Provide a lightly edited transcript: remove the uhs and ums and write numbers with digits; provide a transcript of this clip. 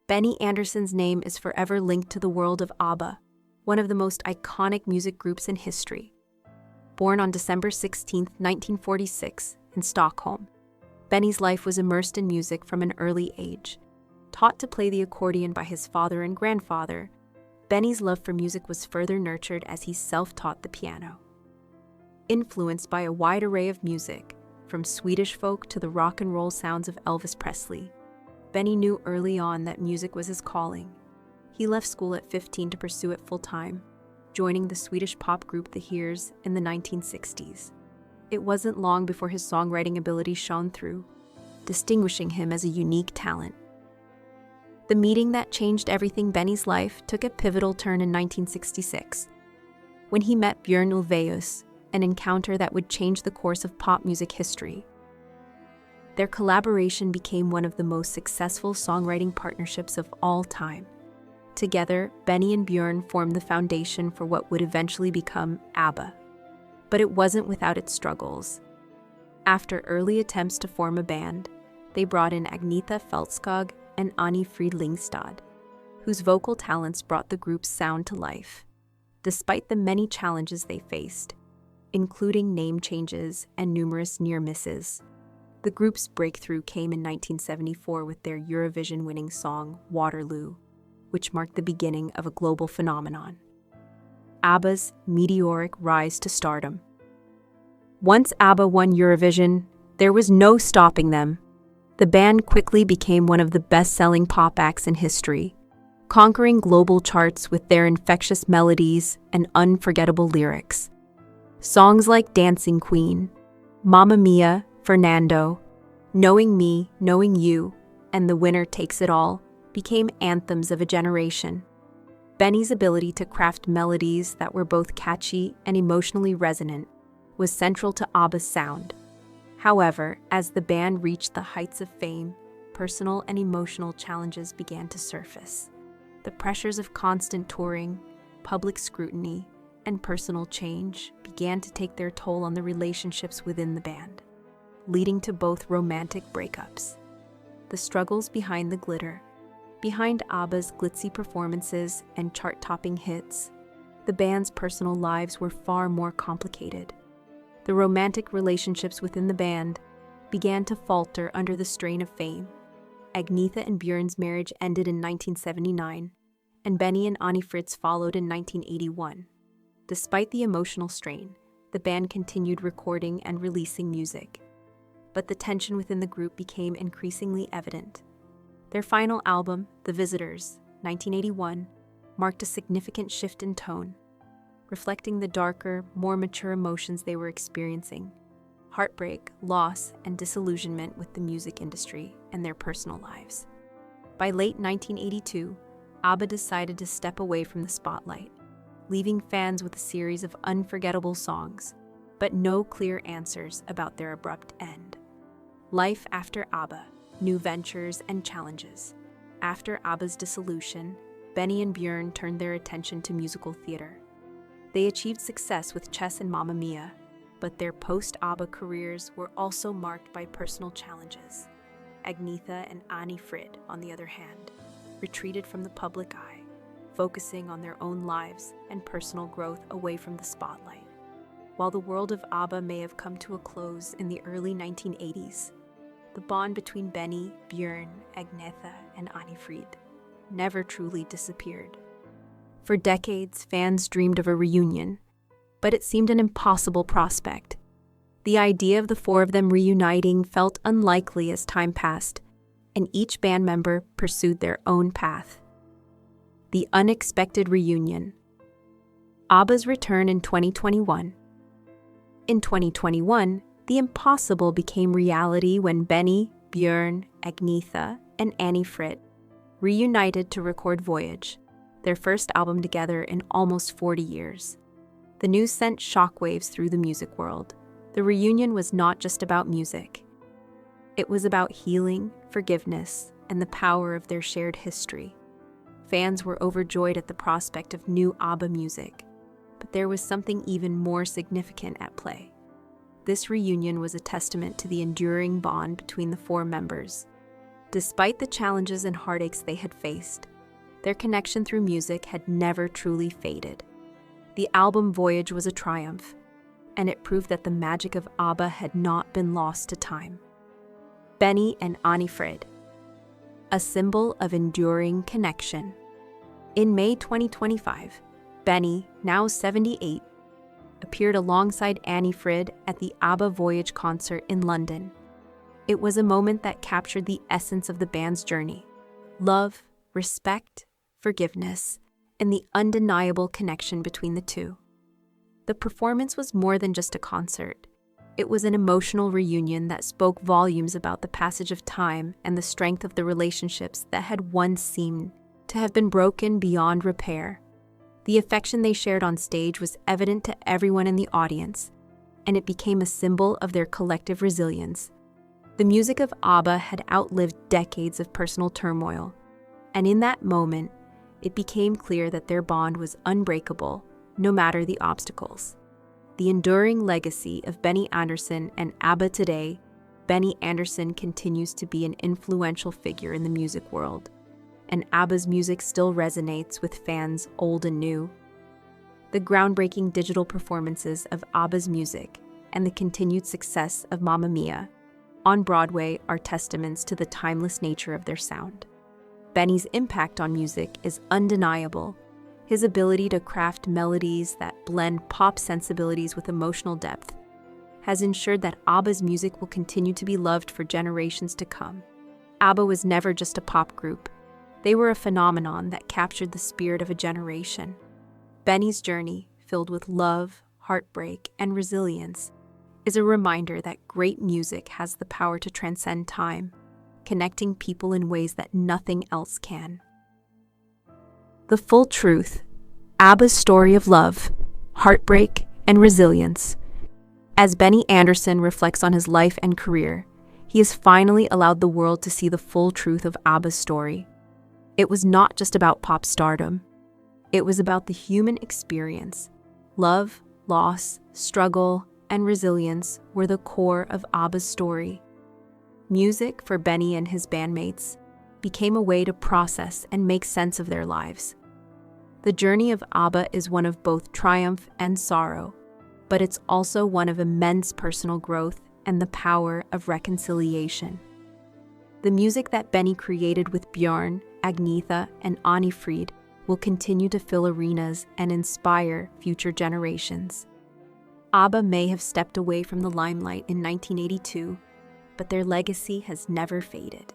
Benny Andersson's name is forever linked to the world of ABBA, one of the most iconic music groups in history. Born on December 16, 1946, in Stockholm, Benny's life was immersed in music from an early age. Taught to play the accordion by his father and grandfather, Benny's love for music was further nurtured as he self-taught the piano. Influenced by a wide array of music, from Swedish folk to the rock and roll sounds of Elvis Presley, Benny knew early on that music was his calling. He left school at 15 to pursue it full-time, joining the Swedish pop group The Hears in the 1960s. It wasn't long before his songwriting ability shone through, distinguishing him as a unique talent. The meeting that changed everything Benny's life took a pivotal turn in 1966, when he met Björn Ulvaeus, an encounter that would change the course of pop music history. Their collaboration became one of the most successful songwriting partnerships of all time. Together, Benny and Björn formed the foundation for what would eventually become ABBA. But it wasn't without its struggles. After early attempts to form a band, they brought in Agnetha Fältskog and Anni-Frid Lyngstad, whose vocal talents brought the group's sound to life. Despite the many challenges they faced, including name changes and numerous near misses, the group's breakthrough came in 1974 with their Eurovision-winning song, Waterloo, which marked the beginning of a global phenomenon. ABBA's meteoric rise to stardom. Once ABBA won Eurovision, there was no stopping them. The band quickly became one of the best-selling pop acts in history, conquering global charts with their infectious melodies and unforgettable lyrics. Songs like Dancing Queen, Mamma Mia, Fernando, Knowing Me, Knowing You, and The Winner Takes It All became anthems of a generation. Benny's ability to craft melodies that were both catchy and emotionally resonant was central to ABBA's sound. However, as the band reached the heights of fame, personal and emotional challenges began to surface. The pressures of constant touring, public scrutiny, and personal change began to take their toll on the relationships within the band, leading to both romantic breakups. The struggles behind the glitter. Behind ABBA's glitzy performances and chart-topping hits, the band's personal lives were far more complicated. The romantic relationships within the band began to falter under the strain of fame. Agnetha and Björn's marriage ended in 1979, and Benny and Anni-Frid's followed in 1981. Despite the emotional strain, the band continued recording and releasing music. But the tension within the group became increasingly evident. Their final album, The Visitors, 1981, marked a significant shift in tone, reflecting the darker, more mature emotions they were experiencing: heartbreak, loss, and disillusionment with the music industry and their personal lives. By late 1982, ABBA decided to step away from the spotlight, leaving fans with a series of unforgettable songs, but no clear answers about their abrupt end. Life after ABBA, new ventures and challenges. After ABBA's dissolution, Benny and Björn turned their attention to musical theater. They achieved success with Chess and Mamma Mia, but their post-ABBA careers were also marked by personal challenges. Agnetha and Anni-Frid, on the other hand, retreated from the public eye, focusing on their own lives and personal growth away from the spotlight. While the world of ABBA may have come to a close in the early 1980s, the bond between Benny, Björn, Agnetha, and Anni-Frid never truly disappeared. For decades, fans dreamed of a reunion, but it seemed an impossible prospect. The idea of the four of them reuniting felt unlikely as time passed, and each band member pursued their own path. The unexpected reunion. ABBA's return in 2021. In 2021, the impossible became reality when Benny, Björn, Agnetha, and Anni-Frid reunited to record Voyage, their first album together in almost 40 years. The news sent shockwaves through the music world. The reunion was not just about music. It was about healing, forgiveness, and the power of their shared history. Fans were overjoyed at the prospect of new ABBA music, but there was something even more significant at play. This reunion was a testament to the enduring bond between the four members. Despite the challenges and heartaches they had faced, their connection through music had never truly faded. The album Voyage was a triumph, and it proved that the magic of ABBA had not been lost to time. Benny and Anni-Frid, a symbol of enduring connection. In May 2025, Benny, now 78, appeared alongside Anni-Frid at the ABBA Voyage concert in London. It was a moment that captured the essence of the band's journey: love, respect, forgiveness, and the undeniable connection between the two. The performance was more than just a concert. It was an emotional reunion that spoke volumes about the passage of time and the strength of the relationships that had once seemed to have been broken beyond repair. The affection they shared on stage was evident to everyone in the audience, and it became a symbol of their collective resilience. The music of ABBA had outlived decades of personal turmoil, and in that moment, it became clear that their bond was unbreakable, no matter the obstacles. The enduring legacy of Benny Andersson and ABBA today, Benny Andersson continues to be an influential figure in the music world, and ABBA's music still resonates with fans old and new. The groundbreaking digital performances of ABBA's music and the continued success of Mamma Mia on Broadway are testaments to the timeless nature of their sound. Benny's impact on music is undeniable. His ability to craft melodies that blend pop sensibilities with emotional depth has ensured that ABBA's music will continue to be loved for generations to come. ABBA was never just a pop group. They were a phenomenon that captured the spirit of a generation. Benny's journey, filled with love, heartbreak, and resilience, is a reminder that great music has the power to transcend time, connecting people in ways that nothing else can. The full truth: ABBA's story of love, heartbreak, and resilience. As Benny Andersson reflects on his life and career, he has finally allowed the world to see the full truth of ABBA's story. It was not just about pop stardom. It was about the human experience. Love, loss, struggle, and resilience were the core of ABBA's story. Music, for Benny and his bandmates, became a way to process and make sense of their lives. The journey of ABBA is one of both triumph and sorrow, but it's also one of immense personal growth and the power of reconciliation. The music that Benny created with Björn, Agnetha, and Anni-Frid will continue to fill arenas and inspire future generations. ABBA may have stepped away from the limelight in 1982, but their legacy has never faded.